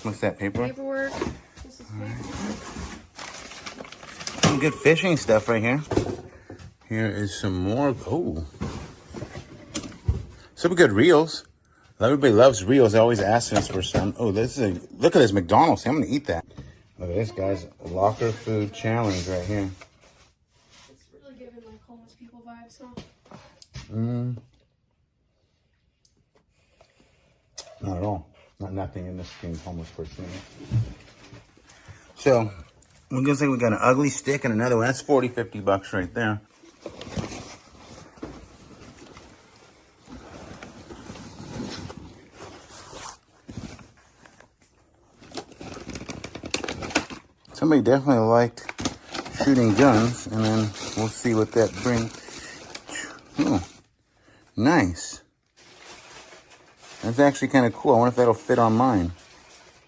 What's that, paperwork? Paperwork. This is paperwork. Some good fishing stuff right here. Here is some more. Oh. Some good reels. Everybody loves reels. They're always asking us for some. Oh, this is a, look at this McDonald's. I'm going to eat that. Look at this, guys. Locker food challenge right here. It's really giving like homeless people vibes, huh? Not at all. Nothing in this game homeless person. So, we're going to say we got an ugly stick and another one. That's 40, 50 bucks right there. Somebody definitely liked shooting guns, and then we'll see what that brings. Oh, nice. That's actually kind of cool. I wonder if that'll fit on mine.